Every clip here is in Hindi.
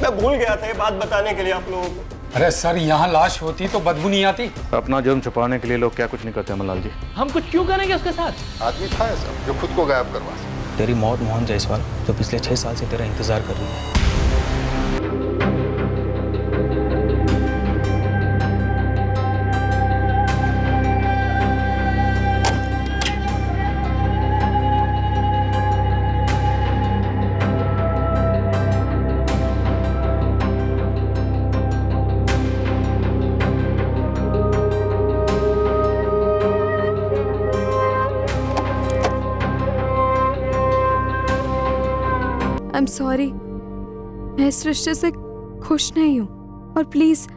मैं भूल गया था ये बात बताने के लिए आप लोगों को। अरे सर, यहाँ लाश होती तो बदबू नहीं आती? अपना जुर्म छुपाने के लिए लोग क्या कुछ नहीं करते मल्लाल जी। हम कुछ क्यों करेंगे उसके साथ? आदमी था ऐसा जो खुद को गायब करवा सके। तेरी मौत मोहन जायसवाल तो पिछले 6 साल से तेरा इंतजार कर रही है। आई एम सॉरी, मैं इस रिश्ते से खुश नहीं हूँ और प्लीज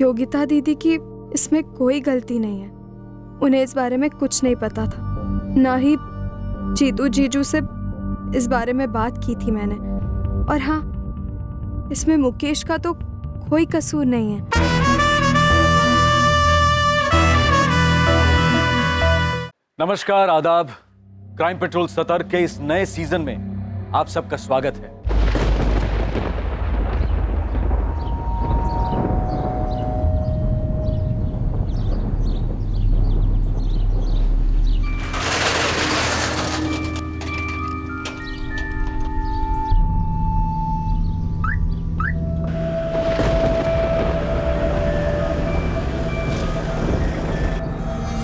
योगिता दीदी की इसमें कोई गलती नहीं है। उन्हें इस बारे में कुछ नहीं पता था, ना ही जीतू जीजू से इस बारे में बात की थी मैंने। और हाँ, इसमें मुकेश का तो कोई कसूर नहीं है। नमस्कार, आदाब। क्राइम पेट्रोल सतर्क के इस नए सीजन में आप सबका स्वागत है।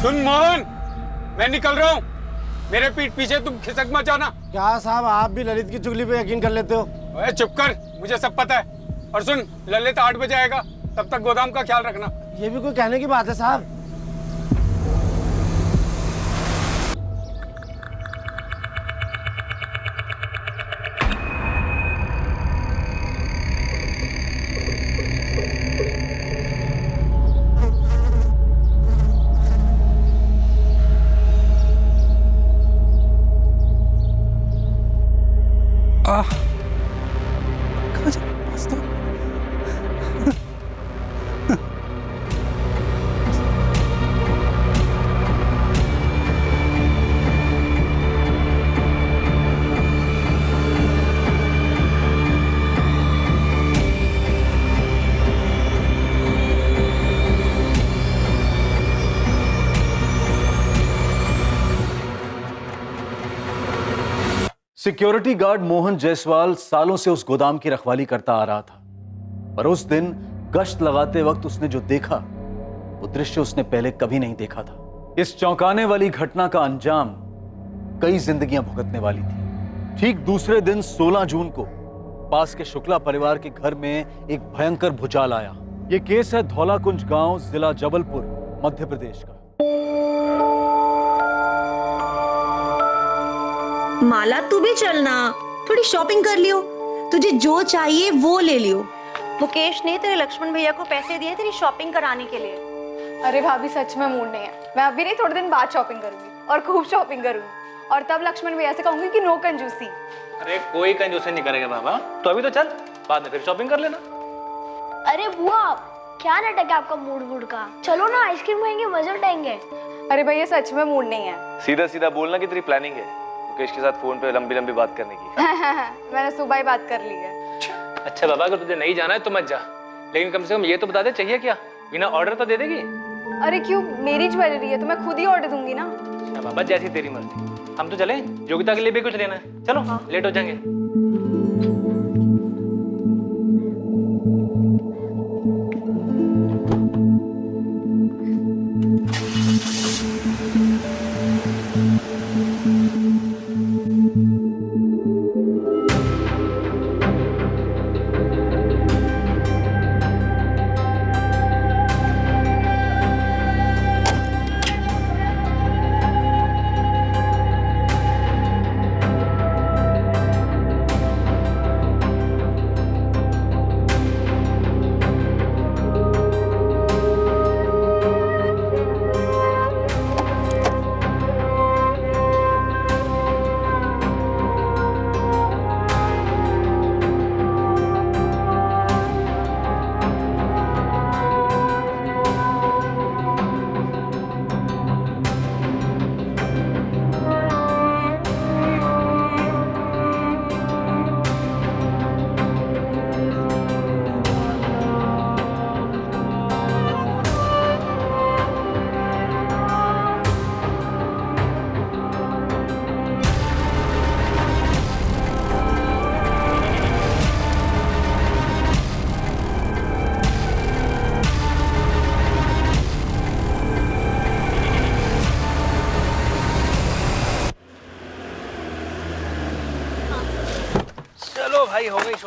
सुन मोहन, मैं निकल रहा हूँ। मेरे पीठ पीछे तुम खिसक मत जाना। क्या साहब, आप भी ललित की चुगली पे यकीन कर लेते हो? ओए चुप कर, मुझे सब पता है। और सुन, ललित 8 बजे आएगा, तब तक गोदाम का ख्याल रखना। ये भी कोई कहने की बात है साहब? सिक्योरिटी गार्ड मोहन जायसवाल सालों से उस गोदाम की रखवाली करता आ रहा था, पर उस दिन गश्त लगाते वक्त उसने जो देखा वो दृश्य उसने पहले कभी नहीं देखा था। इस चौंकाने वाली घटना का अंजाम कई जिंदगियां भुगतने वाली थी। ठीक दूसरे दिन 16 जून को पास के शुक्ला परिवार के घर में एक भयंकर भूचाल आया। यह केस है धौलाकुंज गांव, जिला जबलपुर, मध्य प्रदेश का। माला, तू भी चलना, थोड़ी शॉपिंग कर लियो। तुझे जो चाहिए वो ले लियो। मुकेश ने तेरे लक्ष्मण भैया को पैसे दिए तेरी शॉपिंग कराने के लिए। अरे भाभी, सच में मूड नहीं है। मैं अभी नहीं, थोड़े दिन बाद शॉपिंग करूंगी और खूब शॉपिंग करूंगी। और तब लक्ष्मण भैया से कहूंगी कि नो कंजूसी। अरे कोई कंजूसी नहीं करेगा बाबा, तो अभी तो चल, बाद में फिर शॉपिंग कर लेना। अरे बुआ, क्या नाटक है आपका मूड का? चलो ना, आइसक्रीम खाएंगे, मजे उठाएंगे। अरे भैया, सच में मूड नहीं है। सीधा सीधा बोलना कि तेरी प्लानिंग है मुकेश के साथ फोन पे लंबी लंबी बात करने की। मैंने सुबह ही बात कर ली है। अच्छा बाबा, अगर तुझे नहीं जाना है तो मत जा, लेकिन कम से कम ये तो बता दे चाहिए क्या, बिना ऑर्डर तो दे देगी। अरे क्यों, मेरी ज्वेलरी है तो मैं खुद ही ऑर्डर दूंगी ना। अच्छा बाबा, जैसी तेरी मर्जी। हम तो चले, योगिता के लिए भी कुछ लेना है। चलो हाँ, लेट हो जाएंगे।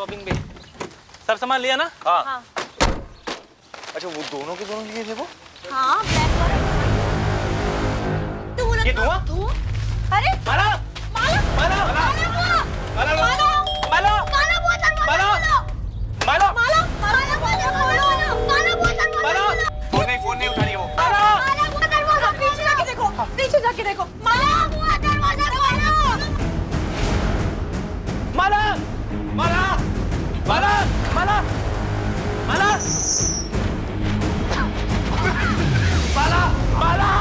शॉपिंग पे। सब सामान लिया ना? हाँ अच्छा, वो दोनों के दोनों लिए थे वो? हाँ ब्लैक और ये धुआं? अरे माला! माला माला! माला माला! माला माला वो दरवाजा खोलो माला! माला माला वो दरवाजा खोलो माला वो दरवाजा फोन नहीं उठा रही वो। माला वो दरवाजा पीछे जाके देखो माला वो दरवाजा खोलो माला! माला! माला! माला! माला! माला! माला!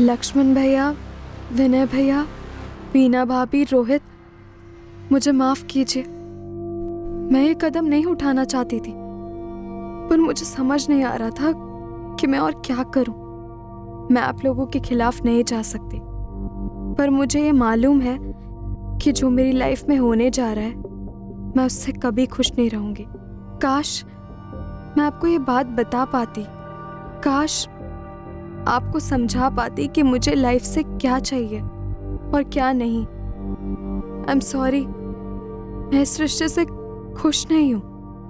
लक्ष्मण भैया, विनय भैया, वीना भाभी, रोहित, मुझे माफ कीजिए। मैं ये कदम नहीं उठाना चाहती थी, पर मुझे समझ नहीं आ रहा था कि मैं और क्या करूं। मैं आप लोगों के खिलाफ नहीं जा सकती, पर मुझे ये मालूम है कि जो मेरी लाइफ में होने जा रहा है, मैं उससे कभी खुश नहीं रहूंगी। काश मैं आपको ये बात बता पाती, काश आपको समझा पाती कि मुझे लाइफ से क्या चाहिए और क्या नहीं। आई एम सॉरी, मैं इस रिश्ते से खुश नहीं हूँ,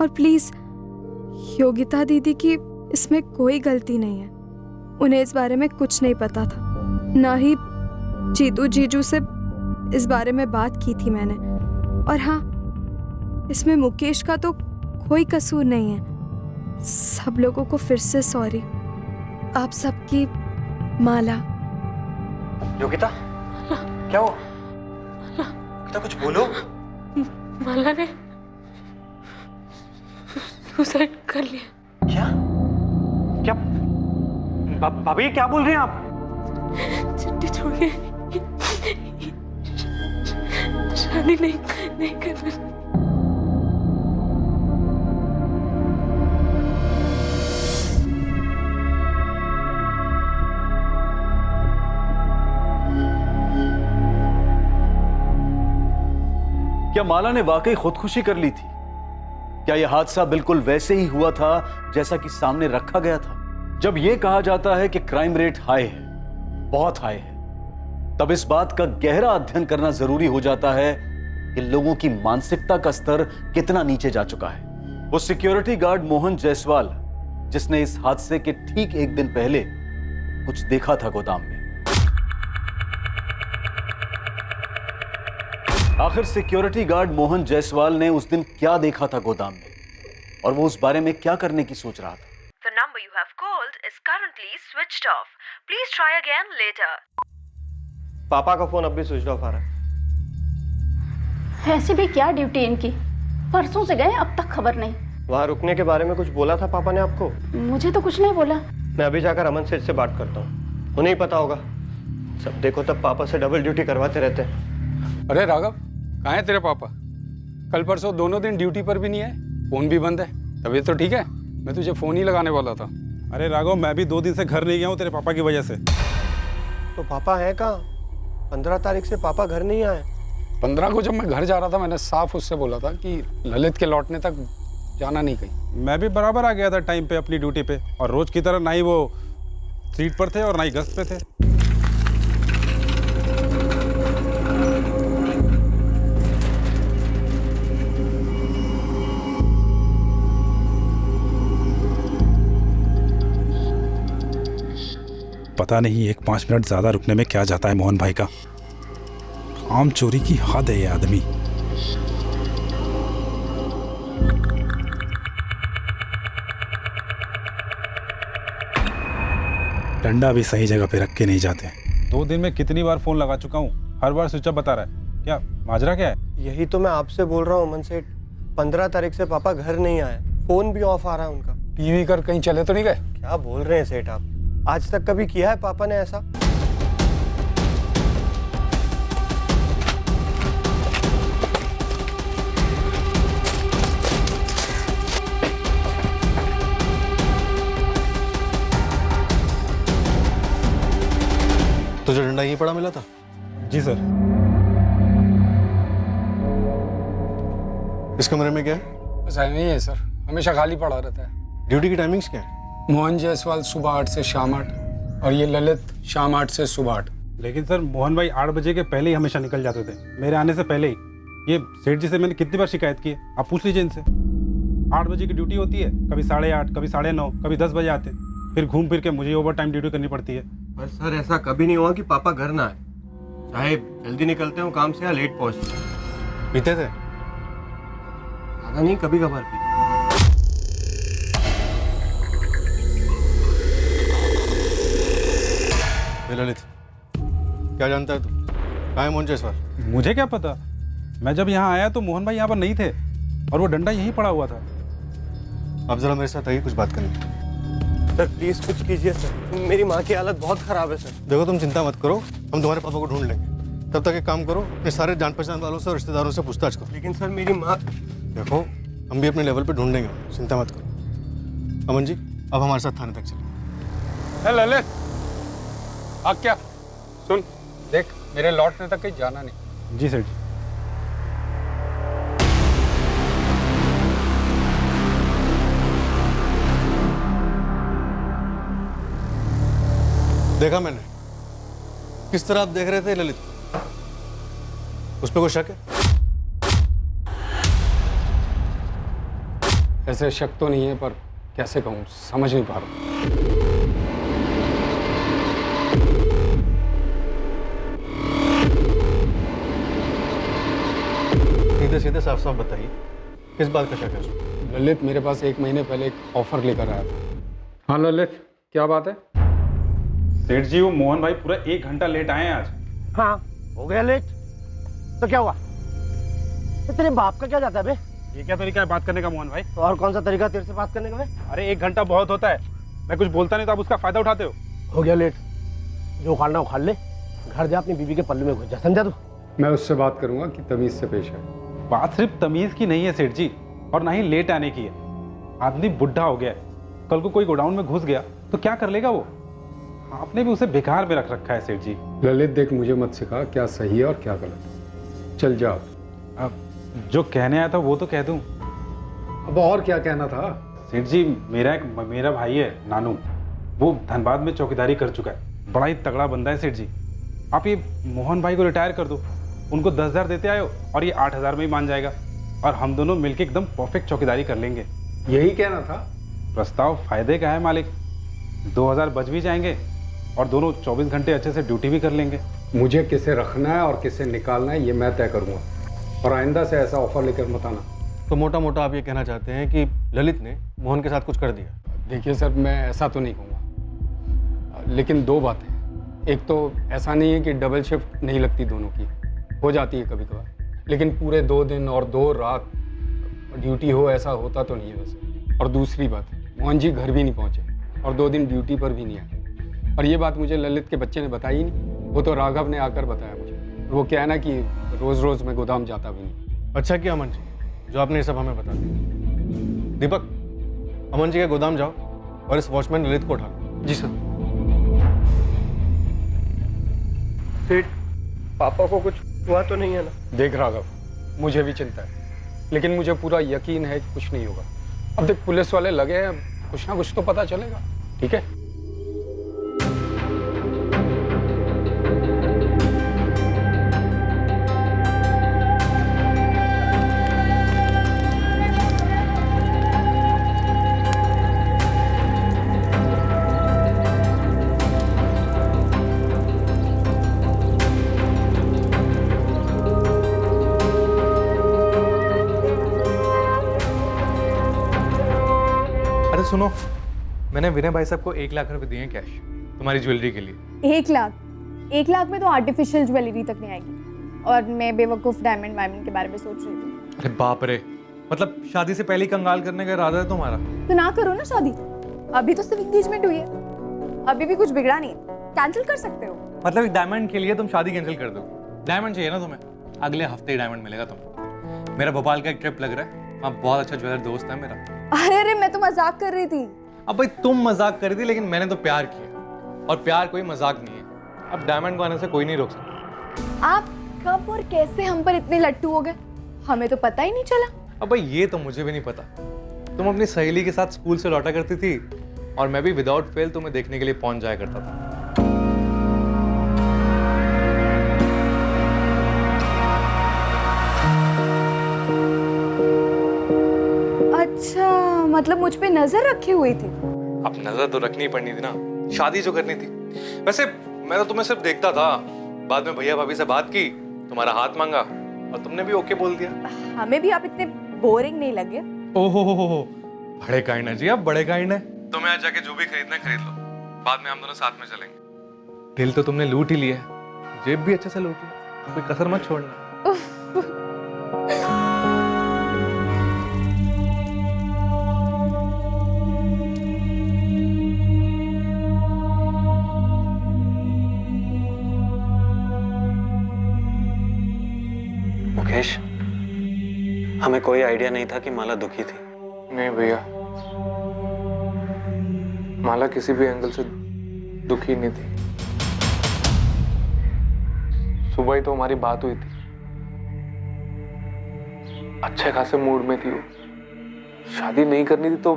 और प्लीज योगिता दीदी की इसमें कोई गलती नहीं है। उन्हें इस बारे में कुछ नहीं पता था, ना ही जीतू जीजू से इस बारे में बात की थी मैंने। और हाँ, इसमें मुकेश का तो कोई कसूर नहीं है। सब लोगों को फिर से सॉरी। आप सबकी माला। योगिता, क्या हुआ? योगिता, कुछ बोलो। माला ने सुसाइड कर लिया। क्या? क्या? भाभी क्या बोल रहे हैं आप? चिट्ठी छोड़ के शादी नहीं करना। क्या माला ने वाकई खुदकुशी कर ली थी? क्या यह हादसा बिल्कुल वैसे ही हुआ था जैसा कि सामने रखा गया था? जब यह कहा जाता है कि क्राइम रेट हाई है, बहुत हाई है, तब इस बात का गहरा अध्ययन करना जरूरी हो जाता है कि लोगों की मानसिकता का स्तर कितना नीचे जा चुका है। वो सिक्योरिटी गार्ड मोहन जायसवाल, जिसने इस हादसे के ठीक एक दिन पहले कुछ देखा था गोदाम में। आखिर सिक्योरिटी गार्ड मोहन जायसवाल ने उस दिन क्या देखा था गोदाम में, और वो उस बारे में क्या करने की सोच रहा था? The number you have called is currently switched off. Please try again later. पापा का फोन अब भी स्विच ऑफ आ रहा है। ऐसी भी क्या ड्यूटी इनकी, परसों से गए अब तक खबर नहीं। वहाँ रुकने के बारे में कुछ बोला था पापा ने आपको? मुझे तो कुछ नहीं बोला। मैं अभी जाकर अमन सेठ से बात करता हूँ, उन्हें ही पता होगा। सब देखो तब पापा से डबल ड्यूटी करवाते रहते हैं। अरे राघव, कहाँ है तेरे पापा? कल परसों दोनों दिन ड्यूटी पर भी नहीं आए, फोन भी बंद है। तबीयत तो ठीक है? मैं तुझे फोन ही लगाने वाला था। अरे राघव, मैं भी 2 दिन से घर नहीं गया हूँ तेरे पापा की वजह से। तो पापा हैं कहाँ? 15 तारीख से पापा घर नहीं आए। 15 को जब मैं घर जा रहा था, मैंने साफ उससे बोला था कि ललित के लौटने तक जाना नहीं कहीं। मैं भी बराबर आ गया था टाइम पे अपनी ड्यूटी पे, और रोज की तरह ना ही वो सीट पर थे और ना ही गश्त पे थे। पता नहीं 1-5 मिनट ज्यादा रुकने में क्या जाता है मोहन भाई का। आम चोरी की हद है ये आदमी। डंडा भी सही जगह पे रख के नहीं जाते। 2 दिन में कितनी बार फोन लगा चुका हूँ, हर बार स्विच ऑफ बता रहा है। क्या माजरा क्या है? यही तो मैं आपसे बोल रहा हूँ अमन सेठ, 15 तारीख से पापा घर नहीं आए, फोन भी ऑफ आ रहा है उनका। टीवी कर कहीं चले तो नहीं गए? क्या बोल रहे हैं सेठ आप? आज तक कभी किया है पापा ने ऐसा? यहीं पड़ा मिला था? जी सर। इस कमरे में क्या है? बस नहीं है सर, हमेशा खाली पड़ा रहता है। ड्यूटी की टाइमिंग्स क्या है? मोहन जायसवाल सुबह 8 से शाम 8 और ये ललित शाम 8 से सुबह 8। लेकिन सर मोहन भाई 8 बजे के पहले ही हमेशा निकल जाते थे, मेरे आने से पहले ही। ये सेठ जी से मैंने कितनी बार शिकायत की है, आप पूछ लीजिए इनसे। 8 बजे की ड्यूटी होती है, कभी 8:30, कभी 9:30, कभी 10 बजे आते हैं, फिर घूम फिर के मुझे ओवर टाइम ड्यूटी करनी पड़ती है। पर सर ऐसा कभी नहीं हुआ कि पापा घर ना आए, चाहे जल्दी निकलते हो काम से या लेट पहुंचते हो। पीते थे? ज्यादा नहीं, कभी कभार पीते। ललित, क्या जानता है तू? कहाँ है मोहन जायसवाल? मुझे क्या पता, मैं जब यहाँ आया तो मोहन भाई यहाँ पर नहीं थे और वो डंडा यहीं पड़ा हुआ था। अब जरा मेरे साथ आइए, कुछ बात करनी है। सर प्लीज कुछ कीजिए सर, मेरी माँ की हालत बहुत खराब है सर। देखो तुम चिंता मत करो, हम तुम्हारे पापा को ढूंढ लेंगे। तब तक एक काम करो, अपने सारे जान पहचान वालों से और रिश्तेदारों से पूछताछ करो। लेकिन सर मेरी माँ। देखो हम भी अपने लेवल पे ढूंढ लेंगे, चिंता मत करो। अमन जी अब हमारे साथ थाने तक चलिए। ललित आ क्या सुन, देख मेरे लौटने तक कहीं जाना नहीं। जी सेठ जी। देखा मैंने किस तरह आप देख रहे थे ललित, उस पर कोई शक है? ऐसे शक तो नहीं है, पर कैसे कहूँ, समझ नहीं पा रहा। सीधे सीधे साफ साफ बताइए, किस बात का शक है उसमें? ललित मेरे पास 1 महीने पहले एक ऑफर लेकर आया था। हाँ ललित, क्या बात है? सेठ जी वो मोहन भाई पूरा 1 घंटा लेट आए हैं आज। हाँ हो गया लेट, तो क्या हुआ? तो तेरे बाप का क्या जाता है बे? ये क्या तरीका है बात करने का मोहन भाई? तो और कौन सा तरीका तेरे से बात करने का बे? अरे 1 घंटा बहुत होता है, मैं कुछ बोलता नहीं तो आप उसका फायदा उठाते हो। हो गया लेट, जो उखाड़ना उखाड़ ले, घर जा अपनी बीवी के पल्लू में घुस जा, समझा तू? मैं उससे बात करूंगा कि तमीज से पेश है। बात सिर्फ तमीज की नहीं है सेठ जी, और ना ही लेट आने की है। आदमी बुढ़ा हो गया है, कल को कोई गोडाउन में घुस गया तो क्या कर लेगा वो? आपने भी उसे बेकार में रख रखा है सेठ जी। ललित देख, मुझे मत सिखा क्या सही है और क्या गलत। चल जा। अब जो कहने आया था वो तो कह दूं। अब और क्या कहना था? सेठ जी मेरा भाई है नानू, वो धनबाद में चौकीदारी कर चुका है, बड़ा ही तगड़ा बंदा है सेठ जी। आप ये मोहन भाई को रिटायर कर दो, उनको 10,000 देते आयो और ये 8,000 में ही मान जाएगा, और हम दोनों मिलके एकदम परफेक्ट चौकीदारी कर लेंगे। यही कहना था? प्रस्ताव फायदे का है मालिक, 2,000 बच भी जाएंगे और दोनों 24 घंटे अच्छे से ड्यूटी भी कर लेंगे। मुझे किसे रखना है और किसे निकालना है ये मैं तय करूंगा, और आइंदा से ऐसा ऑफर लेकर मत आना। तो मोटा मोटा आप ये कहना चाहते हैं कि ललित ने मोहन के साथ कुछ कर दिया? देखिए सर, मैं ऐसा तो नहीं कहूँगा, लेकिन 2 बातें। एक तो ऐसा नहीं है कि डबल शिफ्ट नहीं लगती, दोनों की हो जाती है कभी कभार, लेकिन पूरे 2 दिन और 2 रात ड्यूटी हो ऐसा होता तो नहीं है वैसे। और दूसरी बात, मोहन जी घर भी नहीं पहुँचे और 2 दिन ड्यूटी पर भी नहीं आए, और ये बात मुझे ललित के बच्चे ने बताई ही नहीं, वो तो राघव ने आकर बताया मुझे। वो क्या है ना कि रोज़ रोज़ मैं गोदाम जाता भी नहीं। अच्छा किया अमन जी जो आपने ये सब हमें बता दिया। दीपक, अमन जी के गोदाम जाओ और इस वॉचमैन ललित को उठा लो। जी सर। सेठ, पापा को कुछ हुआ तो नहीं है ना? देख राघव, मुझे भी चिंता है, लेकिन मुझे पूरा यकीन है कि कुछ नहीं होगा। अब देख पुलिस वाले लगे हैं, कुछ ना कुछ तो पता चलेगा, ठीक है? सुनो, मैंने विनय भाई साहब को 1 लाख रुपए दिए हैं कैश तुम्हारी ज्वेलरी के लिए। 1 लाख? 1 लाख में तो आर्टिफिशियल ज्वेलरी तक नहीं आएगी, और मैं बेवकूफ डायमंड वायमंड के बारे में सोच रही थी। अरे बाप रे, मतलब शादी से पहले ही कंगाल करने का इरादा है तुम्हारा? तो ना करो ना शादी, अभी तो सिर्फ एंगेजमेंट हुई है, अभी भी कुछ बिगड़ा नहीं, कैंसिल कर सकते हो। मतलब एक डायमंड के लिए तुम शादी कैंसिल कर दो? डायमंड चाहिए ना तुम्हें? अगले हफ्ते ही डायमंड मिलेगा तुम्हें। मेरा भोपाल का एक ट्रिप लग रहा है, वहाँ बहुत अच्छा ज्वेलर दोस्त है मेरा। अरे मैं तो मजाक कर रही थी। अब भाई तुम मजाक कर रही थी, लेकिन मैंने तो प्यार किया, और प्यार कोई मजाक नहीं है। अब डायमंड को आने से कोई नहीं रोक सकता। आप कब और कैसे हम पर इतने लट्टू हो गए, हमें तो पता ही नहीं चला। अब भाई ये तो मुझे भी नहीं पता। तुम अपनी सहेली के साथ स्कूल से लौटा करती थी और मैं भी विदाउट फेल तुम्हें देखने के लिए पहुंच जाया करता था। अच्छा, मतलब मुझ पे नजर रखी हुई थी। अब नजर तो रखनी पड़नी थी ना, शादी जो करनी थी। वैसे मैं तो तुम्हें सिर्फ देखता था, बाद में भैया भाभी से बात की, तुम्हारा हाथ मांगा और तुमने भी ओके बोल दिया। हमें भी आप इतने बोरिंग नहीं लगे। ओहो बड़े काइंड है जी, आप बड़े काइंड है। तुम्हें आज जाके जो भी खरीदना है खरीद लो, बाद में हम दोनों साथ में चलेंगे। दिल तो तुमने लूट ही लिया है, जेब भी अच्छे से लूट ली, कोई कसर मत छोड़ना। मुकेश, हमें कोई आइडिया नहीं था कि माला दुखी थी। नहीं भैया, माला किसी भी एंगल से दुखी नहीं थी। सुबह ही तो हमारी बात हुई थी, अच्छे खासे मूड में थी वो। शादी नहीं करनी थी तो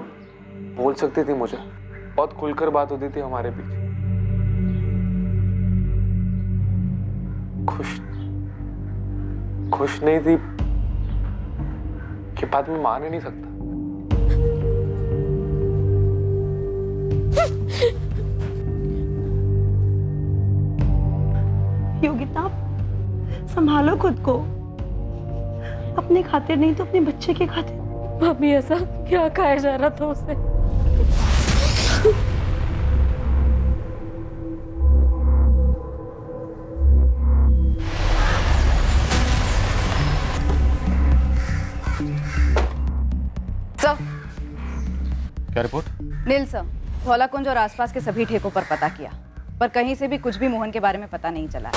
बोल सकती थी मुझे, बहुत खुलकर बात होती थी हमारे बीच। खुश नहीं थी कि बात मैं मान ही नहीं सकता। योगिता, संभालो खुद को, अपने खातिर नहीं तो अपने बच्चे के खातिर। भाभी ऐसा क्या खाया जा रहा था उसे? सर, क्या रिपोर्ट? नील सर, धौलाकुंज और आसपास के सभी ठेकों पर पता किया, पर कहीं से भी कुछ भी मोहन के बारे में पता नहीं चला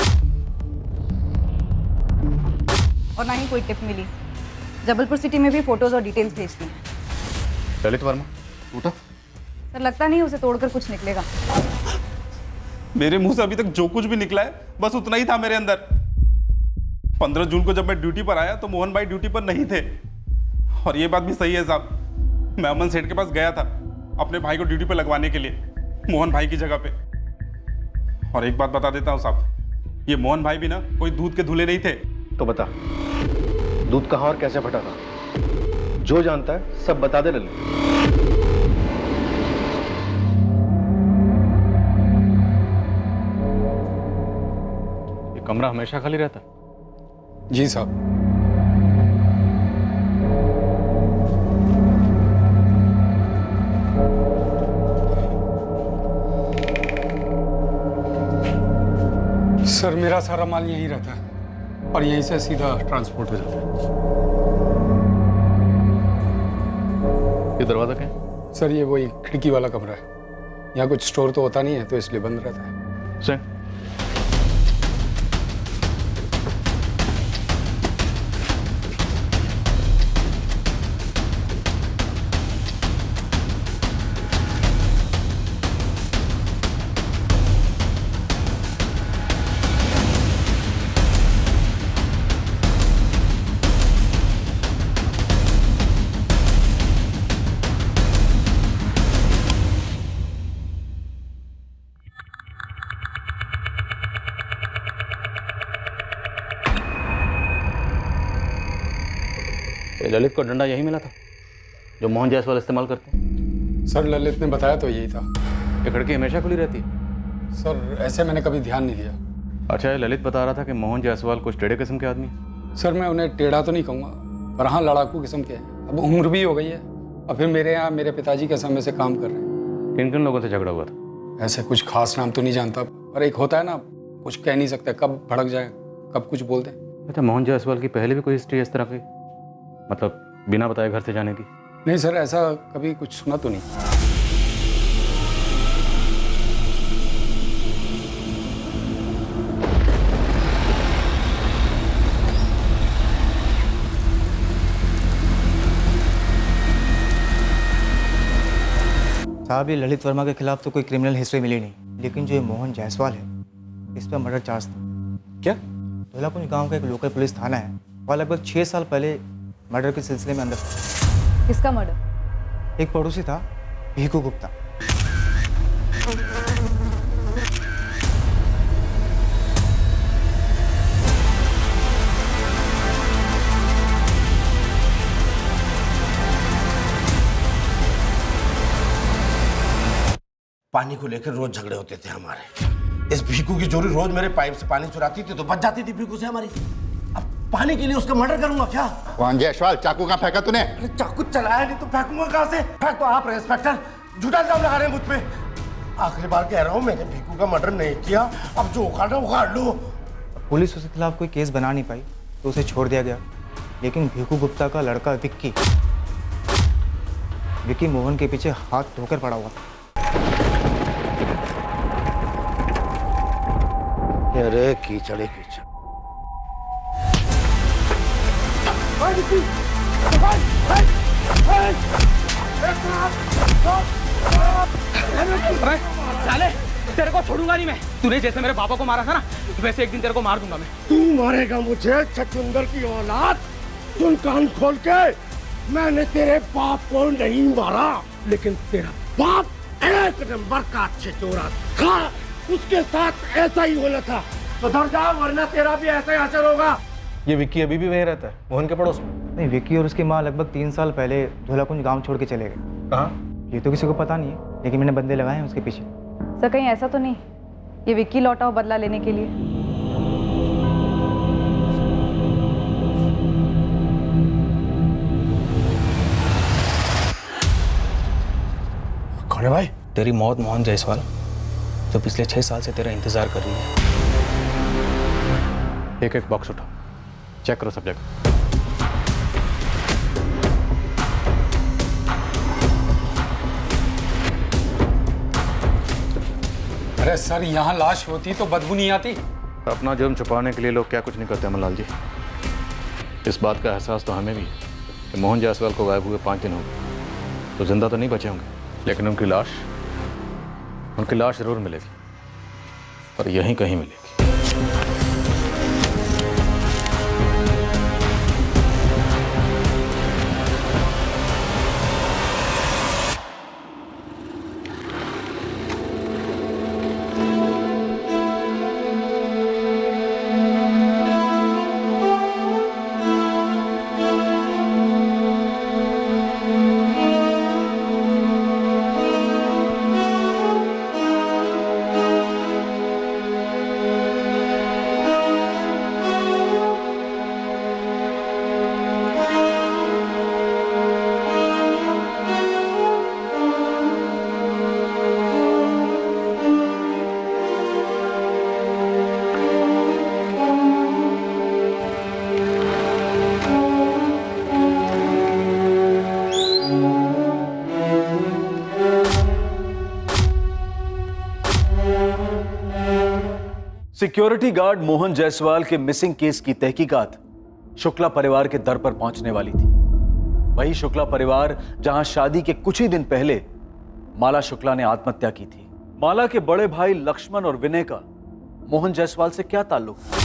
और ना ही कोई टिप मिली। जबलपुर सिटी में भी फोटोज और डिटेल्स भेज दी हैं। ललित वर्मा टूटा? सर, लगता नहीं उसे तोड़कर कुछ निकलेगा। मेरे मुंह से अभी तक जो कुछ भी निकला है बस उतना ही था मेरे अंदर। 15 जून को जब मैं ड्यूटी पर आया तो मोहन भाई ड्यूटी पर नहीं थे। और ये बात भी सही है साहब, मैं अमन सेठ के पास गया था अपने भाई को ड्यूटी पर लगवाने के लिए, मोहन भाई की जगह पे। और एक बात बता देता हूँ साहब, ये मोहन भाई भी ना कोई दूध के धुले नहीं थे। तो बता, दूध कहाँ और कैसे फटा था? जो जानता है सब बता दे ललित। ये कमरा हमेशा खाली रहता? जी साहब। सर, मेरा सारा माल यहीं रहता है और यहीं से सीधा ट्रांसपोर्ट हो जाता है। ये दरवाजा क्या है? सर, ये वही खिड़की वाला कमरा है। यहाँ कुछ स्टोर तो होता नहीं है तो इसलिए बंद रहता है। सर, ललित को डंडा यही मिला था जो मोहन जायसवाल इस्तेमाल करते हैं? सर, ललित ने बताया तो यही था। ये खिड़की हमेशा खुली रहती है? सर, ऐसे मैंने कभी ध्यान नहीं दिया। अच्छा, ये ललित बता रहा था कि मोहन जायसवाल कुछ टेढ़े किस्म के आदमी हैं। सर, मैं उन्हें टेढ़ा तो नहीं कहूँगा, पर हाँ लड़ाकू किस्म के हैं। अब उम्र भी हो गई है और फिर मेरे यहाँ मेरे पिताजी के समय से काम कर रहे हैं। किन किन लोगों से झगड़ा हुआ था? ऐसे कुछ खास नाम तो नहीं जानता, पर एक होता है ना, कुछ कह नहीं सकते, कब भड़क जाए कब कुछ बोल दें। अच्छा, मोहन जायसवाल की पहले भी कोई हिस्ट्री इस तरह की, मतलब बिना बताए घर से जाने की? नहीं सर, ऐसा कभी कुछ सुना तो नहीं। साहब, ये ललित वर्मा के खिलाफ तो कोई क्रिमिनल हिस्ट्री मिली नहीं, लेकिन जो ये मोहन जायसवाल है इस पर मर्डर चार्ज था। क्या? धोलाकुंज गांव का एक लोकल पुलिस थाना है, वह लगभग 6 साल पहले मर्डर के सिलसिले में अंदर था। किसका मर्डर? एक पड़ोसी था, भीखू गुप्ता। पानी को लेकर रोज झगड़े होते थे हमारे। इस भीखू की जोड़ी रोज मेरे पाइप से पानी चुराती थी तो बच जाती थी भीखू से हमारी। अब पानी के लिए उसका मर्डर करूंगा क्या? मोहन जायसवाल, चाकू कहाँ फेंका तूने? अरे चाकू चलाया नहीं तो फेंकूंगा कहां से? फेंक तो आप रहे इंस्पेक्टर, झूठा इल्जाम लगा रहे हैं मुझ पे। आखिरी बार कह रहा हूं, मैंने भीखू का मर्डर नहीं किया। अब जो उखाड़ना उखाड़ लो। पुलिस उसके खिलाफ कोई केस बना नहीं पाई तो उसे छोड़ दिया गया, लेकिन भीखू गुप्ता का लड़का विक्की मोहन के पीछे हाथ धोकर पड़ा हुआ। अरे कीचड़े कीचड़। साले, तेरे को छोड़ूंगा नहीं मैं। तूने जैसे मेरे पापा को मारा था ना, वैसे एक दिन तेरे को मार दूंगा मैं। तू मारेगा मुझे, छछूंदर की औलाद? सुन कान खोल के, मैंने तेरे बाप को नहीं मारा, लेकिन तेरा बाप एक नंबर का अच्छे चोरा था। उसके साथ ऐसा ही होना था। तो धर जा, वरना तेरा भी ऐसा ही असर होगा। ये विक्की अभी भी वहीं रहता है, मोहन के पड़ोस में? नहीं, विक्की और उसकी माँ लगभग 3 साल पहले धोलाकुंज गांव छोड़ के चले गए। कहाँ? ये तो किसी को पता नहीं है, लेकिन मैंने बंदे लगाए हैं उसके पीछे। सर कहीं ऐसा तो नहीं ये विक्की लौटा हो बदला लेने के लिए? कौन है भाई? तेरी मौत मोहन जायसवाल, जो पिछले 6 साल से तेरा इंतजार कर रही है। एक एक बॉक्स उठाओ, चेक करो सब जगह। अरे सर, यहाँ लाश होती तो बदबू नहीं आती? अपना जुर्म छुपाने के लिए लोग क्या कुछ नहीं करते अमरलाल जी। इस बात का एहसास तो हमें भी है कि मोहन जायसवाल को गायब हुए 5 दिन हो गए, तो जिंदा तो नहीं बचे होंगे, लेकिन उनकी लाश जरूर मिलेगी, पर यहीं कहीं मिलेगी। सिक्योरिटी गार्ड मोहन जायसवाल के मिसिंग केस की तहकीकात शुक्ला परिवार के दर पर पहुंचने वाली थी। वही शुक्ला परिवार जहां शादी के कुछ ही दिन पहले माला शुक्ला ने आत्महत्या की थी। माला के बड़े भाई लक्ष्मण और विनय का मोहन जायसवाल से क्या ताल्लुक था?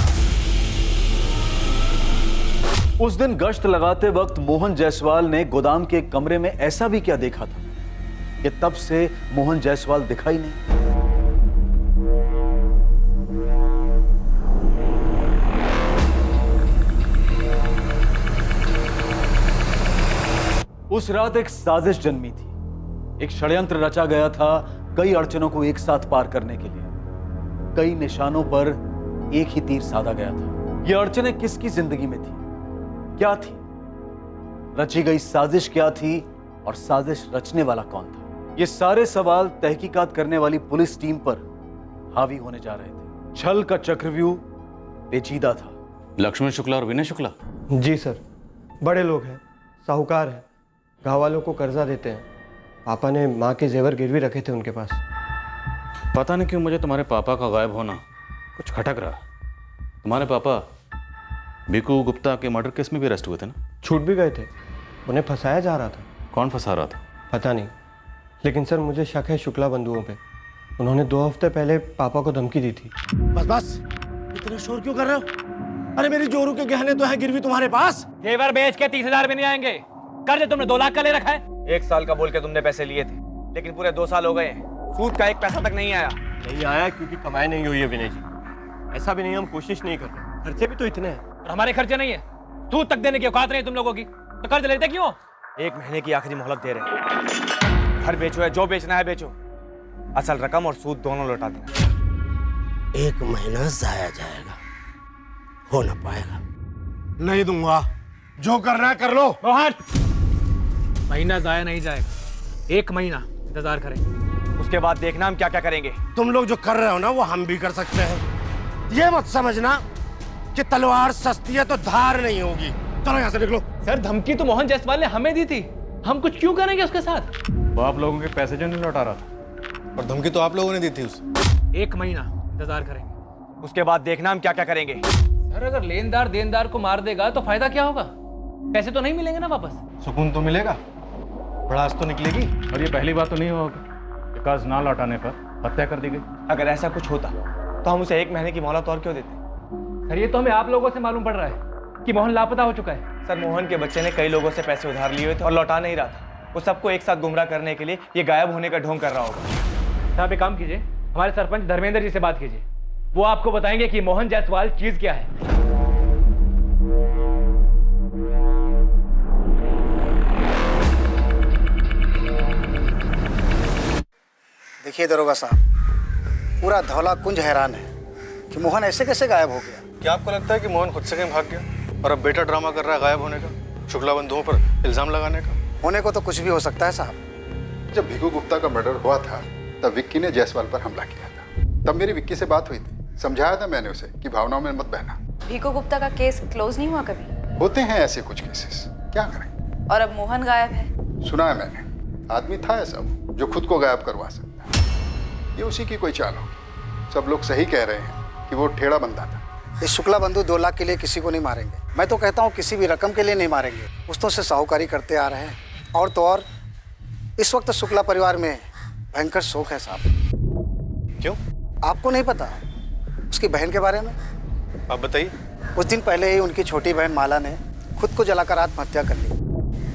उस दिन गश्त लगाते वक्त मोहन जायसवाल ने गोदाम के कमरे में ऐसा भी क्या देखा था कि तब से मोहन जायसवाल दिखाई नहीं? उस रात एक साजिश जन्मी थी। एक षड्यंत्र रचा गया था कई अड़चनों को एक साथ पार करने के लिए। कई निशानों पर एक ही तीर साधा गया था। ये अड़चनें किसकी जिंदगी में थी, क्या थी, रची गई साजिश क्या थी और साजिश रचने वाला कौन था? ये सारे सवाल तहकीकात करने वाली पुलिस टीम पर हावी होने जा रहे थे। छल का चक्रव्यूह पेचीदा था। लक्ष्मण शुक्ला और विनय शुक्ला? जी सर, बड़े लोग हैं, साहूकार हैं, गाँव वालों को कर्जा देते हैं। पापा ने माँ के जेवर गिरवी रखे थे उनके पास। पता नहीं क्यों मुझे तुम्हारे पापा का गायब होना कुछ खटक रहा। तुम्हारे पापा भीखू गुप्ता के मर्डर केस में भी अरेस्ट हुए थे ना? छूट भी गए थे, उन्हें फंसाया जा रहा था। कौन फंसा रहा था? पता नहीं, लेकिन सर मुझे शक है शुक्ला बंधुओं पे। उन्होंने 2 हफ्ते पहले पापा को धमकी दी थी। बस बस, इतना शोर क्यों कर रहे हो? अरे मेरी जोरू के गहने तो है गिरवी तुम्हारे पास। जेवर बेच के 30,000 भी नहीं आएंगे। कर्ज तुमने 2 लाख का ले रखा है। 1 साल का बोल के तुमने पैसे लिए थे, लेकिन पूरे 2 साल हो गए हैं, सूद का 1 पैसा तक नहीं आया। नहीं आया क्योंकि कमाई नहीं हुई है विनय जी। ऐसा भी नहीं, हम कोशिश नहीं कर रहे, खर्चे भी तो इतने हैं। और हमारे खर्चे नहीं है, सूद तक देने की औकात नहीं तुम लोगों की, तो कर्ज लेते क्यों? 1 महीने की आखिरी मोहलत दे रहे हैं। घर बेचो है, जो बेचना है बेचो, असल रकम और सूद दोनों लौटा देना। 1 महीना जाया जाएगा, हो ना पाएगा। नहीं दूंगा, जो करना है कर लो। मोहन, महीना जाया नहीं जाएगा, 1 महीना इंतजार करें, उसके बाद देखना हम क्या क्या करेंगे। तुम लोग जो कर रहे हो ना वो हम भी कर सकते हैं। ये मत समझना कि तलवार सस्ती है तो धार नहीं होगी। चलो यहाँ से निकलो। सर धमकी तो मोहन जायसवाल ने हमें दी थी, हम कुछ क्यों करेंगे उसके साथ? वो आप लोगों के पैसे जो नहीं लौटा रहा था, और धमकी तो आप लोगों ने दी थी उसे। 1 महीना इंतजार करेंगे, उसके बाद देखना हम क्या क्या करेंगे। सर अगर लेनदार देनदार को मार देगा तो फायदा क्या होगा? पैसे तो नहीं मिलेंगे ना वापस। सुकून तो मिलेगा, भड़ास तो निकलेगी। और ये पहली बात तो नहीं होगी कि कर्ज ना लौटाने पर हत्या कर दी गई। अगर ऐसा कुछ होता तो हम उसे 1 महीने की मोहलत और क्यों देते? सर ये तो हमें आप लोगों से मालूम पड़ रहा है कि मोहन लापता हो चुका है। सर मोहन के बच्चे ने कई लोगों से पैसे उधार लिए हुए थे और लौटा नहीं रहा था। वो सबको एक साथ गुमराह करने के लिए ये गायब होने का ढोंग कर रहा होगा। आप एक काम कीजिए, हमारे सरपंच धर्मेंद्र जी से बात कीजिए, वो आपको बताएंगे कि मोहन जायसवाल चीज क्या है। देखिए दरोगा साहब, पूरा धौला कुंज हैरान है कि मोहन ऐसे कैसे गायब हो गया। क्या आपको लगता है कि मोहन खुद से कहीं भाग गया और अब बेटा ड्रामा कर रहा है गायब होने का, शुक्ला बंधुओं पर इल्जाम लगाने का? होने को तो कुछ भी हो सकता है साहब। जब भिखू गुप्ता का मर्डर हुआ था तब विक्की ने जायसवाल पर हमला किया था। तब मेरी विक्की से बात हुई थी, समझाया था मैंने उसे कि भावनाओं में मत बहना। भिखू गुप्ता का केस क्लोज नहीं हुआ कभी? होते हैं ऐसे कुछ केसेस, क्या करें। और अब मोहन गायब है। सुना है मैंने, आदमी था ऐसा जो खुद को गायब करवा सकता है। ये उसी की कोई चाल होगी। सब लोग सही कह रहे हैं कि वो ठेड़ा बंदा था। इस शुक्ला बंधु 2 लाख के लिए किसी को नहीं मारेंगे। मैं तो कहता हूँ किसी भी रकम के लिए नहीं मारेंगे। पुश्तों से साहूकारी करते आ रहे हैं, और तो और इस वक्त शुक्ला परिवार में भयंकर शोक है साहब। क्यों? आपको नहीं पता उसकी बहन के बारे में? आप बताइए। कुछ दिन पहले ही उनकी छोटी बहन माला ने खुद को जलाकर आत्महत्या कर ली।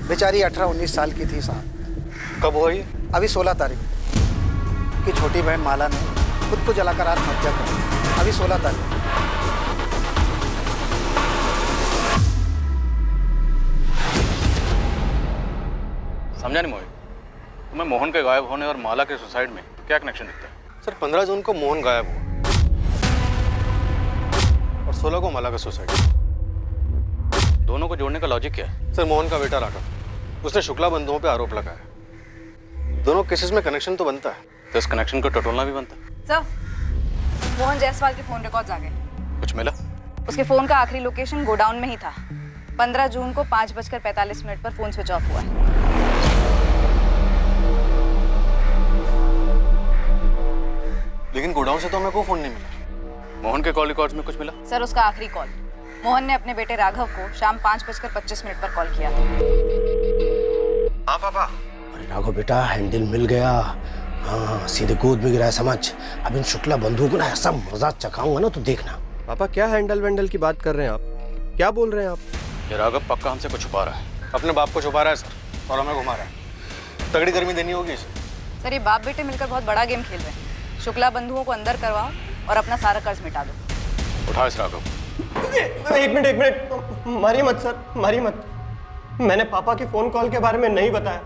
बेचारी 18-19 साल की थी साहब। कब हुआ ये? अभी 16 तारीख की छोटी बहन माला ने खुद को जलाकर आत्महत्या कर ली। अभी 16 तारीख। समझा नहीं मोहित, तुम्हें मोहन के गायब होने और माला के सुसाइड में क्या कनेक्शन दिखता है? सर 15 जून को मोहन गायब हुआ और 16 को माला का सुसाइड। दोनों को जोड़ने का लॉजिक क्या है? सर मोहन का बेटा राघव, उसने शुक्ला बंधुओं पे आरोप लगाया। दोनों केसेस में कनेक्शन तो बनता है, तो इस कनेक्शन को टटोलना भी बनता है। सर मोहन जायसवाल के फोन रिकॉर्ड्स आ गए। कुछ मिला? उसके फोन का आखिरी लोकेशन गोडाउन में ही था। 15 जून को 5:45 पर फोन स्विच ऑफ हुआ है। लेकिन गोडाउन से तो हमें कोई फोन नहीं मिला। मोहन के कॉल रिकॉर्ड्स में कुछ मिला? सर उसका आखिरी कॉल मोहन ने अपने बेटे राघव को शाम 5:25 पर कॉल किया था। हाँ पापा। अरे राघव बेटा, हैंडल मिल गया। हाँ सीधे गोद में गिरा, समझ। अब इन शुक्ला बंधुओं को ना ऐसा मजा चखाऊंगा ना तो देखना। पापा क्या हैंडल वैंडल की बात कर रहे हैं आप? क्या बोल रहे हैं आप? ये राघव पक्का हमसे कुछ छुपा रहा है। अपने बाप को छुपा रहा है सर, और हमें घुमा रहा है। तगड़ी गर्मी देनी होगी इसे। सर ये बाप बेटे मिलकर बहुत बड़ा गेम खेल रहे हैं। शुक्ला बंधुओं को अंदर करवाओ और अपना सारा कर्ज मिटा दो। उठा इस राघव। एक मिनट, मारिए मत सर, मारिए मत। मैंने पापा के फोन कॉल के बारे में नहीं बताया,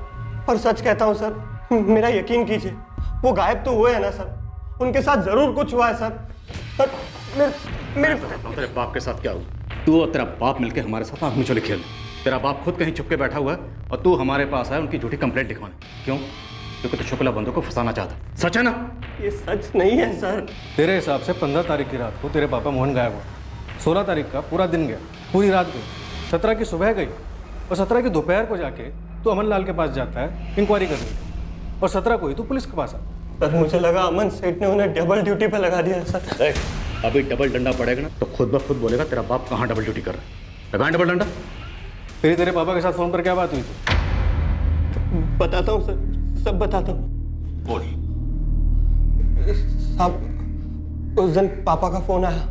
और सच कहता हूँ सर, मेरा यकीन कीजिए, वो गायब तो हुए हैं ना सर, उनके साथ जरूर कुछ हुआ है सर। मेरे तेरे बाप के साथ क्या हुआ? तू और तेरा बाप मिलके हमारे साथ आंख मिचौली खेल। तेरा बाप खुद कहीं छुप के बैठा हुआ है और तू हमारे पास आया उनकी झूठी कंप्लेंट लिखवाने। क्यों? क्योंकि तू शुक्ला बंधु को फंसाना चाहता। सच है ना? ये सच नहीं है सर। तेरे हिसाब से 15 तारीख की रात को तेरे पापा मोहन गायब हुआ। 16 तारीख का पूरा दिन गया, पूरी रात गई, 17 की सुबह गई, और 17 की दोपहर को जाके तू अमन लाल के पास जाता है इंक्वायरी करने, और 17 को ही तू पुलिस के पास आता। सर मुझे लगा अमन सेठ ने उन्हें डबल ड्यूटी पे लगा दिया सर। अभी डबल डंडा पड़ेगा ना तो खुद ब खुद बोलेगा तेरा बाप कहाँ डबल ड्यूटी कर रहा है। लगाएं डबल डंडा। तेरे पापा के साथ फोन पर क्या बात हुई थी? बताता हूँ सर, सब बताता हूँ। बोल। साहब उस दिन पापा का फोन आया,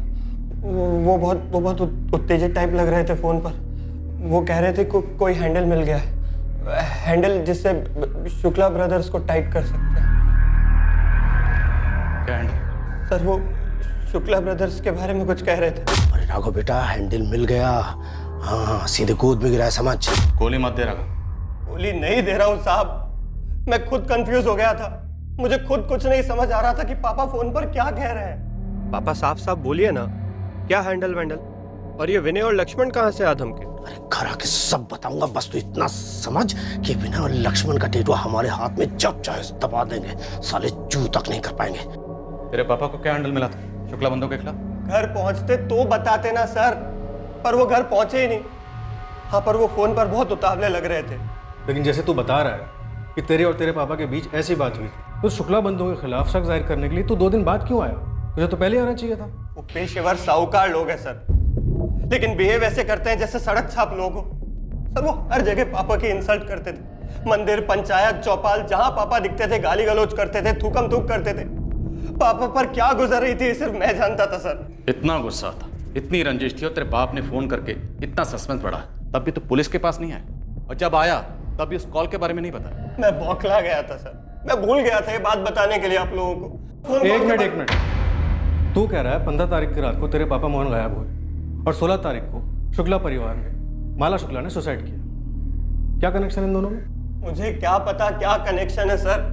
वो बहुत उत्तेजित टाइप लग रहे थे फोन पर। वो कह रहे थे कोई हैंडल मिल गया है, हैंडल जिससे शुक्ला ब्रदर्स को टाइट कर सकते हैं। क्या हैंडल? सर वो शुक्ला ब्रदर्स के बारे में कुछ कह रहे थे। अरे राघव बेटा, हैंडल मिल गया। हाँ, सीधे गोद में गिरा है, समझ। गोली मत दे राघव। गोली नहीं दे रहा हूँ साहब, मैं खुद कंफ्यूज हो गया था। मुझे खुद कुछ नहीं समझ आ रहा था कि पापा फोन पर क्या कह रहे हैं। पापा साफ साफ बोलिए ना, क्या हैंडल वैंडल? और ये विनय और लक्ष्मण कहाँ से आधम के? अरे घर आके सब बताऊंगा, बस तू इतना समझ कि विनय और लक्ष्मण का टेटू हमारे हाथ में जब चाहे दबा देंगे, साले चू तक नहीं कर पाएंगे। तेरे पापा को क्या हैंडल मिला था शुक्ला बंदों के खिलाफ? घर पहुंचते तो बताते ना सर, पर वो घर पहुंचे ही नहीं। हाँ, पर वो फोन पर बहुत उतावले लग रहे थे। लेकिन जैसे तू बता रहा है कि तेरे और तेरे पापा के बीच ऐसी बात हुई थी, तो शुक्ला बंधुओं के खिलाफ शक जाहिर करने के लिए तू 2 दिन बाद क्यों आया? तुझे तो पहले आना चाहिए था। वो पेशेवर साहूकार लोग हैं सर, लेकिन बिहेव ऐसे करते हैं जैसे सड़क छाप लोग हो। सर वो हर जगह पापा की इंसल्ट करते थे, मंदिर, पंचायत, चौपाल, जहां पापा दिखते थे गाली गलौज करते थे, थूकम थूक करते थे। पापा पर क्या गुजर रही थी सिर्फ मैं जानता था सर। इतना गुस्सा था, इतनी रंजिश थी और तेरे बाप ने फोन करके इतना सस्पेंस बढ़ा, तब भी तो पुलिस के पास नहीं आया, और जब आया तब भी उस कॉल के बारे में नहीं बताया। मैं बौखला गया था सर, मैं भूल गया था ये बात बताने के लिए आप लोगों को। एक मिनट, तू कह रहा है 15 तारीख की रात को तेरे पापा मोहन गायब हुए और 16 तारीख को शुक्ला परिवार में माला शुक्ला ने सुसाइड किया। क्या कनेक्शन इन दोनों में? मुझे क्या पता क्या कनेक्शन है सर,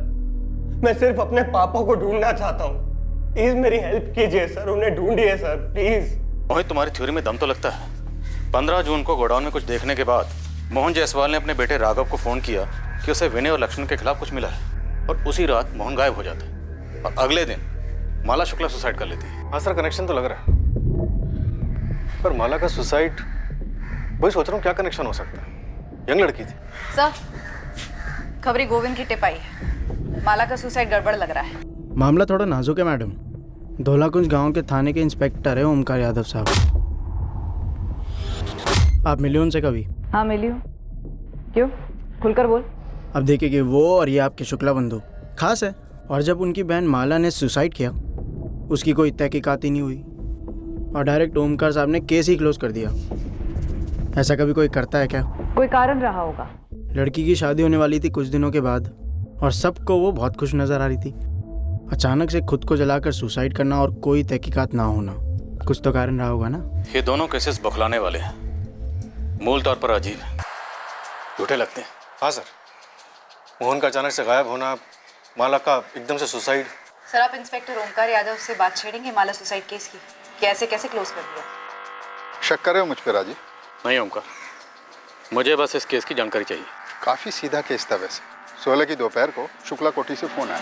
मैं सिर्फ अपने पापा को ढूंढना चाहता हूँ। प्लीज मेरी हेल्प कीजिए सर, उन्हें ढूंढिए सर प्लीज। मोहित, तुम्हारी थ्योरी में दम तो लगता है। 15 जून को गोडाउन में कुछ देखने के बाद मोहन जायसवाल ने अपने बेटे राघव को फोन किया कि उसे विनय और लक्ष्मण के खिलाफ कुछ मिला है, और उसी रात मोहन गायब हो जाता है और अगले दिन माला शुक्ला सुसाइड कर लेती है। हाँ सर, कनेक्शन तो लग रहा है, पर माला का सुसाइड, वही सोच रहा हूँ क्या कनेक्शन हो सकता है। यंग लड़की थी सर। खबरी गोविंद की टिप आई है, माला का सुसाइड गड़बड़ लग रहा है। मामला थोड़ा नाजुक है मैडम। धौलाकुंज गांव के थाने के इंस्पेक्टर है ओमकार यादव साहब। आप मिले उनसे कभी? हाँ मिली हूँ। क्यों? खुलकर बोल। अब देखिए कि वो और ये आपके शुक्ला बंधु खास है, और जब उनकी बहन माला ने सुसाइड किया उसकी कोई तहकीकात ही नहीं हुई और डायरेक्ट ओमकार साहब ने केस ही क्लोज कर दिया। ऐसा कभी कोई करता है क्या? कोई कारण रहा होगा। लड़की की शादी होने वाली थी कुछ दिनों के बाद और सबको वो बहुत खुश नज़र आ रही थी। अचानक से खुद को जलाकर सुसाइड करना और कोई तहकीकात ना होना, कुछ तो कारण रहा होगा ना। ये दोनों केसेस बौखलाने वाले हैं, मूल तौर पर अजीब है, झूठे लगते हैं। हाँ सर, मोहन का अचानक से गायब होना, माला का एकदम से सुसाइड। सर आप इंस्पेक्टर ओमकार यादव से बात छेड़ेंगे माला सुसाइड केस की, कैसे क्लोज कर दिया? शक कर रहे हो मुझ पे राजीव? नहीं ओमकार, मुझे बस इस केस की जानकारी चाहिए। काफी सीधा केस था वैसे। 16 की दोपहर को शुक्ला कोठी से फोन आया।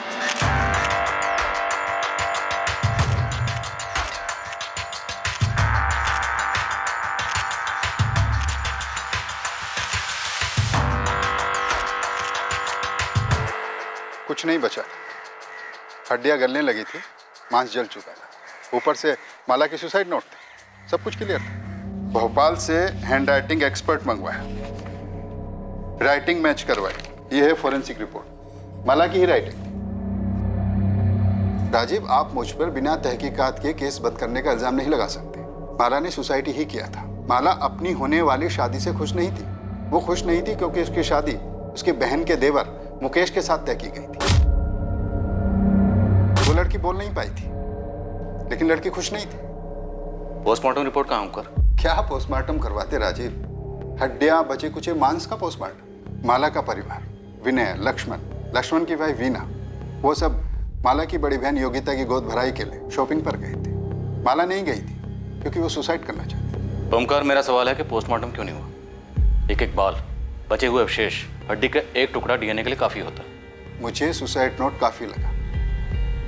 कुछ नहीं बचा था, हड्डियां गलने लगी थी, मांस जल चुका था, ऊपर से माला की सुसाइड नोट थे, सब कुछ क्लियर था। भोपाल से हैंड राइटिंग एक्सपर्ट मंगवाया, राइटिंग मैच करवाई, ये है फॉरेंसिक रिपोर्ट, माला की ही राइटिंग। राजीव, आप मुझ पर बिना तहकीकात के केस बंद करने का इल्जाम नहीं लगा सकते। माला ने सुसाइड ही किया था। माला अपनी होने वाली शादी से खुश नहीं थी। वो खुश नहीं थी क्योंकि उसकी शादी उसकी बहन के देवर मुकेश के साथ तय की गई थी। वो लड़की बोल नहीं पाई थी, लेकिन लड़की खुश नहीं थी। पोस्टमार्टम रिपोर्ट कहाँ कर? क्या पोस्टमार्टम करवाते राजीव? हड्डियां, बचे कुचे मांस का पोस्टमार्टम। माला का परिवार, विनय, लक्ष्मण की वाइफ वीना, वो सब माला की बड़ी बहन योगिता की गोद भराई के लिए शॉपिंग पर गए थे। माला नहीं गई थी क्योंकि वो सुसाइड करना चाहती। ओमकार, मेरा सवाल है कि पोस्टमार्टम क्यों नहीं हुआ? एक बाल, बचे हुए अवशेष, हड्डी का एक टुकड़ा डीएनए के लिए काफी होता है। मुझे सुसाइड नोट काफी लगा,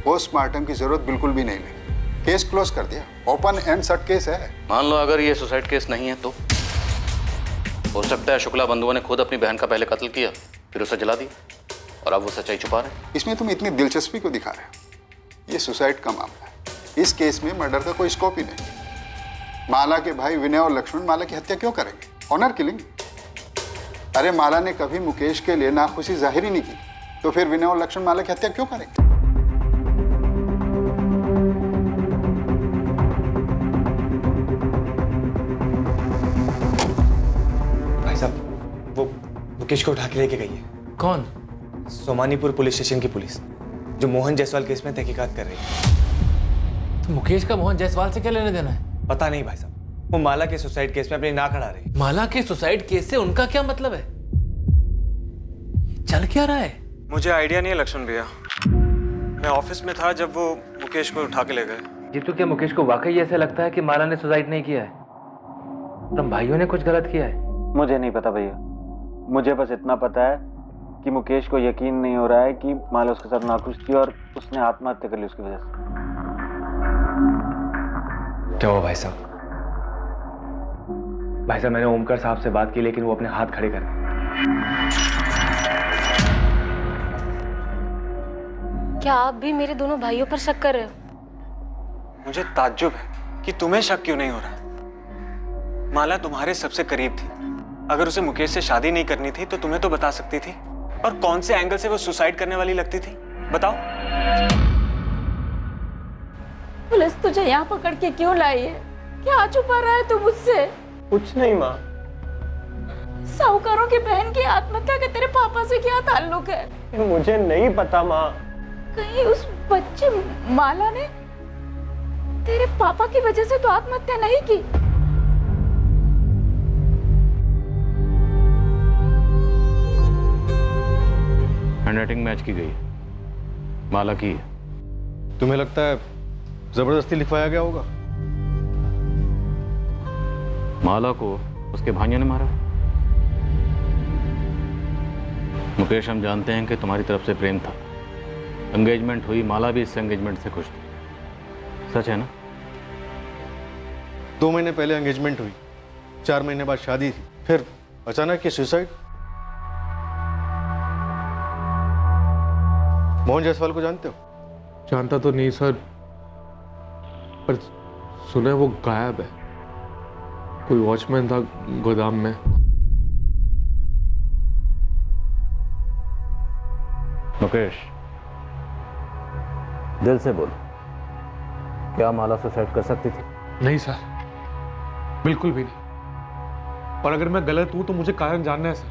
पोस्टमार्टम की जरूरत बिल्कुल भी नहीं लगी। केस क्लोज कर दिया, ओपन एंड शट केस है। मान लो अगर ये सुसाइड केस नहीं है तो हो सकता है शुक्ला बंधुओं ने खुद अपनी बहन का पहले कत्ल किया, फिर उसे जला दी और अब वो सच्चाई छुपा रहे। इसमें तुम इतनी दिलचस्पी क्यों दिखा रहे हो? ये सुसाइड का मामला है, इस केस में मर्डर का कोई स्कोप ही नहीं। माला के भाई विनय और लक्ष्मण माला की हत्या क्यों करेंगे? Honour killing. अरे माला ने कभी मुकेश के लिए नाखुशी जाहिर ही नहीं की, तो फिर विनय और लक्ष्मण माला की हत्या क्यों करेंगे? वो मुकेश को उठा के लेके गई है। कौन? सोमानीपुर पुलिस स्टेशन की पुलिस, जो मोहन जायसवाल केस में तहकीकात कर रही है। तो मुकेश का मोहन जायसवाल से क्या लेने देना है? पता नहीं भाई साहब, वो माला के सुसाइड केस में अपनी नाक अड़ा रही है। माला के सुसाइड केस से उनका क्या मतलब है? चल क्या रहा है? मुझे आइडिया नहीं है लक्ष्मण भैया। मैं ऑफिस में था जब वो मुकेश को उठा के ले गए। जीतू, क्या मुकेश को वाकई ऐसा लगता है कि माला ने सुसाइड नहीं किया है? तुम भाइयों ने कुछ गलत किया है? मुझे नहीं पता भैया, मुझे बस इतना पता है कि मुकेश को यकीन नहीं हो रहा है कि माला उसके साथ नाखुश थी और उसने आत्महत्या कर ली उसकी वजह से। क्या हुआ भाई साहब? भाई साहब, मैंने ओमकार साहब से बात की लेकिन वो अपने हाथ खड़े कर गए। क्या आप भी मेरे दोनों भाइयों पर शक कर रहे हो? मुझे ताज्जुब है कि तुम्हें शक क्यों नहीं हो रहा है। माला तुम्हारे सबसे करीब थी। अगर उसे मुकेश से शादी नहीं करनी थी तो तुम्हें तो बता सकती थी। और कौन से एंगल से वो सुसाइड करने वाली लगती थी, बताओ। पुलिस तुझे यहाँ पकड़ के क्यों लाई है? क्या छुपा रहा है तू मुझसे? कुछ नहीं माँ। साहूकारों की बहन की आत्महत्या का तेरे पापा से क्या ताल्लुक है? मुझे नहीं पता माँ। कहीं उस बच्चे माला ने तेरे पापा की वजह से तो आत्महत्या नहीं की? हैंडराइटिंग मैच की गई, माला की है। तुम्हें लगता है जबरदस्ती लिखवाया गया होगा? माला को उसके भाइयों ने मारा। मुकेश, हम जानते हैं कि तुम्हारी तरफ से प्रेम था। एंगेजमेंट हुई, माला भी इस एंगेजमेंट से खुश थी। सच है ना? 2 महीने पहले एंगेजमेंट हुई, 4 महीने बाद शादी थी, फिर अचानक ये सुसाइड। मोहन जायसवाल को जानते हो? जानता तो नहीं सर, पर सुना है वो गायब है। कोई वॉचमैन था गोदाम में। मुकेश, दिल से बोलो, क्या माला सुसाइड कर सकती थी? नहीं सर, बिल्कुल भी नहीं। और अगर मैं गलत हूं तो मुझे कारण जानना है सर।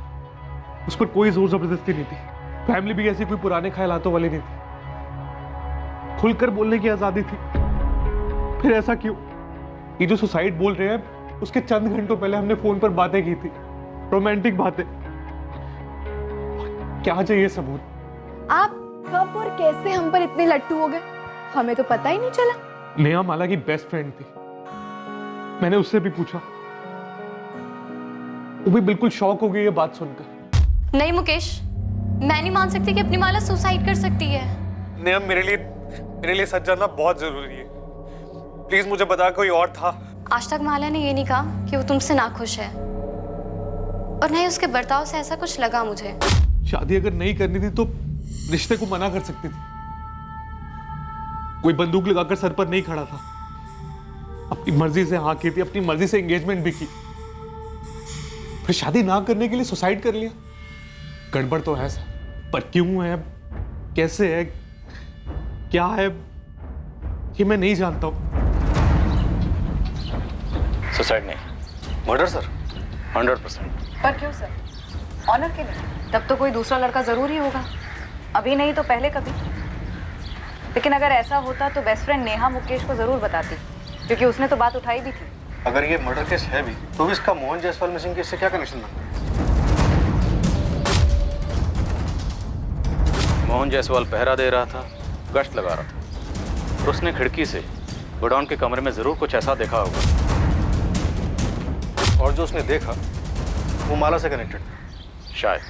उस पर कोई जोर जबरदस्ती नहीं थी। फैमिली भी ऐसी कोई पुराने ख्यालातों वाली नहीं थी। खुलकर बोलने की आजादी थी। फिर ऐसा क्यों? ये जो सुसाइड बोल रहे हैं, उसके चंद घंटों पहले हमने फोन पर बातें की थी, रोमांटिक बातें। क्या चाहिए सबूत? आप कब और कैसे हम पर इतने लट्टू हो गए, हमें तो पता ही नहीं चला। नेहा माला की बेस्ट फ्रेंड थी। मैंने उससे भी पूछा, वो भी बिल्कुल शॉक हो गई ये बात सुनकर। नहीं मुकेश, मैं नहीं मान सकती कि अपनी माला सुसाइड कर सकती है। नेहा, मेरे लिए सच जानना बहुत जरूरी है। प्लीज मुझे बता, कोई और था? आज तक माला ने ये नहीं कहा कि वो तुमसे नाखुश है, और नहीं उसके बर्ताव से ऐसा कुछ लगा मुझे। शादी अगर नहीं करनी थी तो रिश्ते को मना कर सकती थी। कोई बंदूक लगाकर सर पर नहीं खड़ा था। अपनी मर्जी से हाँ की थी, अपनी मर्जी से एंगेजमेंट भी की। फिर शादी ना करने के लिए सुसाइड कर लिया। गड़बड़ तो है सर, पर क्यों है, कैसे है, क्या है, ये मैं नहीं जानता हूं। सुसाइड नहीं, मर्डर सर, 100%। पर क्यों सर? ऑनर के लिए? तब तो कोई दूसरा लड़का जरूर ही होगा। अभी नहीं तो पहले कभी। लेकिन अगर ऐसा होता तो बेस्ट फ्रेंड नेहा मुकेश को जरूर बताती, क्योंकि उसने तो बात उठाई भी थी। अगर ये मर्डर केस है भी, तो भी इसका मोहन जायसवाल मिसिंग केस से क्या कनेक्शन बनता है? मोहन जायसवाल पहरा दे रहा था, गश्त लगा रहा था, और उसने खिड़की से गोडाउन के कमरे में जरूर कुछ ऐसा देखा होगा। और जो उसने देखा वो माला से कनेक्टेड था शायद,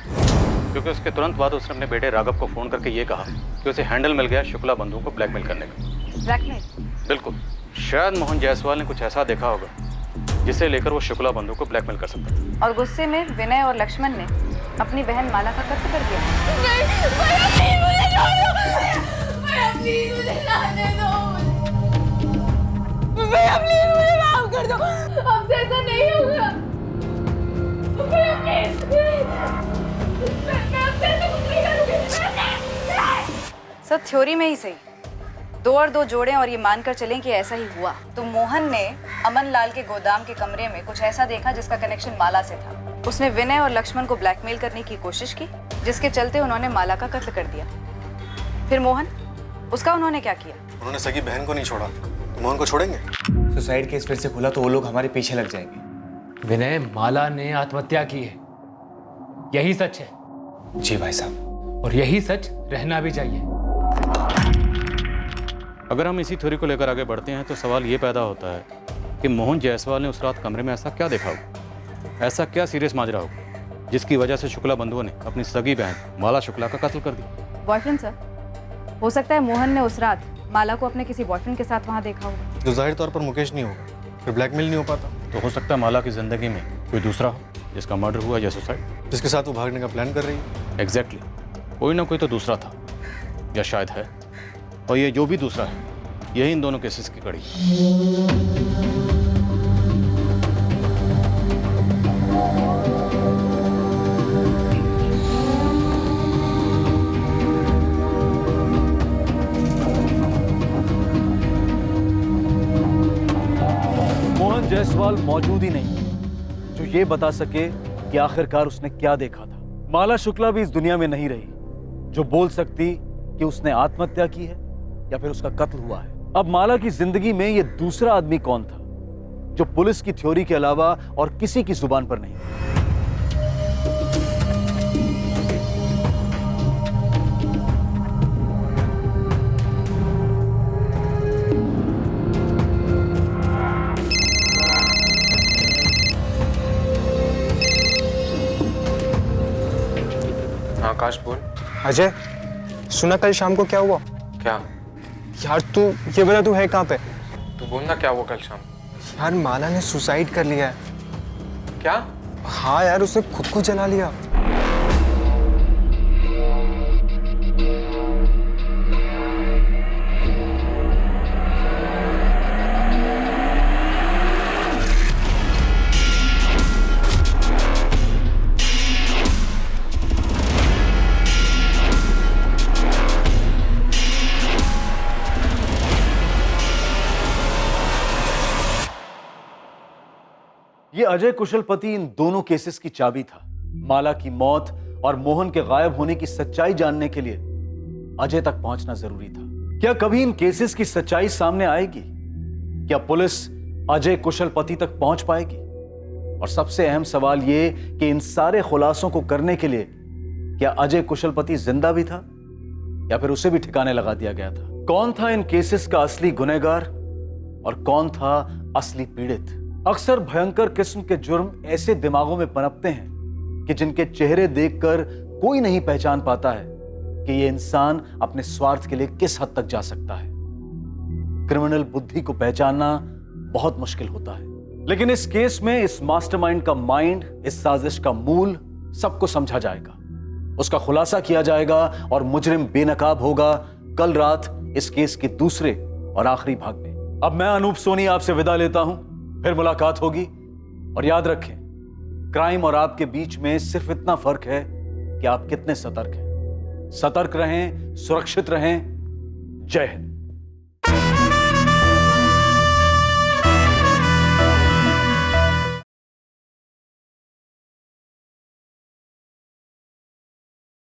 क्योंकि उसके तुरंत बाद उसने अपने बेटे राघव को फोन करके ये कहा कि उसे हैंडल मिल गया शुक्ला बंधुओं को ब्लैकमेल करने का। ब्लैकमेल? बिल्कुल। शायद मोहन जायसवाल ने कुछ ऐसा देखा होगा जिसे लेकर वो शुक्ला बंधु को ब्लैकमेल कर सकता था। और गुस्से में विनय और लक्ष्मण ने अपनी बहन माला का कत्ल कर दिया। मुझे माफ कर दो, हमसे ऐसा नहीं होगा। सर थ्योरी में ही सही, 2 और 2 जोड़ें और ये मानकर चलें कि ऐसा ही हुआ, तो मोहन ने अमन लाल के गोदाम के कमरे में कुछ ऐसा देखा जिसका कनेक्शन माला से था। उसने विनय और लक्ष्मण को ब्लैकमेल करने की कोशिश की, जिसके चलते उन्होंने माला का कत्ल कर दिया। फिर मोहन, उसका उन्होंने क्या किया? उन्होंने सगी बहन को नहीं छोड़ा, तो मोहन को छोड़ेंगे? सुसाइड केस फिर से खुला तो वो लोग हमारे पीछे लग जाएंगे। विनय, माला ने आत्महत्या की है, यही सच है। जी भाई साहब, और यही सच रहना भी चाहिए। अगर हम इसी थ्योरी को लेकर आगे बढ़ते हैं तो सवाल ये पैदा होता है कि मोहन जायसवाल ने उस रात कमरे में ऐसा क्या देखा होगा, ऐसा क्या सीरियस माजरा होगा जिसकी वजह से शुक्ला बंधुओं ने अपनी सगी बहन माला शुक्ला का कत्ल कर दिया। बॉयफ्रेंड सर, हो सकता है मोहन ने उस रात माला को अपने किसी बॉयफ्रेंड के साथ वहाँ देखा होगा। तो जाहिर तौर पर मुकेश नहीं होगा, फिर ब्लैकमेल नहीं हो पाता। तो हो सकता है माला की जिंदगी में कोई दूसरा हो जिसका मर्डर हुआ या सुसाइड, जिसके साथ वो भागने का प्लान कर रही है। एग्जैक्टली, कोई ना कोई तो दूसरा था या शायद है, और ये जो भी दूसरा है यही इन दोनों केसेस की कड़ी है। मोहन जायसवाल मौजूद ही नहीं जो ये बता सके कि आखिरकार उसने क्या देखा था। माला शुक्ला भी इस दुनिया में नहीं रही जो बोल सकती कि उसने आत्महत्या की है या फिर उसका कत्ल हुआ है। अब माला की जिंदगी में ये दूसरा आदमी कौन था जो पुलिस की थ्योरी के अलावा और किसी की जुबान पर नहीं था? आकाश बोल। अजय, सुना कल शाम को क्या हुआ? क्या यार तू ये बता, तू है कहाँ पे? तू बोलना क्या हुआ कल शाम? यार माला ने सुसाइड कर लिया है। क्या? हाँ यार, उसने खुद को जला लिया। ये अजय कुशलपति इन दोनों केसेस की चाबी था। माला की मौत और मोहन के गायब होने की सच्चाई जानने के लिए अजय तक पहुंचना जरूरी था। क्या कभी इन केसेस की सच्चाई सामने आएगी? क्या पुलिस अजय कुशलपति तक पहुंच पाएगी? और सबसे अहम सवाल ये कि इन सारे खुलासों को करने के लिए क्या अजय कुशलपति जिंदा भी था या फिर उसे भी ठिकाने लगा दिया गया था? कौन था इन केसेस का असली गुनहगार और कौन था असली पीड़ित? अक्सर भयंकर किस्म के जुर्म ऐसे दिमागों में पनपते हैं कि जिनके चेहरे देखकर कोई नहीं पहचान पाता है कि ये इंसान अपने स्वार्थ के लिए किस हद तक जा सकता है। क्रिमिनल बुद्धि को पहचानना बहुत मुश्किल होता है, लेकिन इस केस में इस मास्टरमाइंड का माइंड, इस साजिश का मूल सबको समझा जाएगा, उसका खुलासा किया जाएगा और मुजरिम बेनकाब होगा कल रात इस केस के दूसरे और आखिरी भाग में। अब मैं अनूप सोनी आपसे विदा लेता हूं, फिर मुलाकात होगी। और याद रखें, क्राइम और आपके बीच में सिर्फ इतना फर्क है कि आप कितने सतर्क हैं। सतर्क रहें, सुरक्षित रहें। जय हिंद।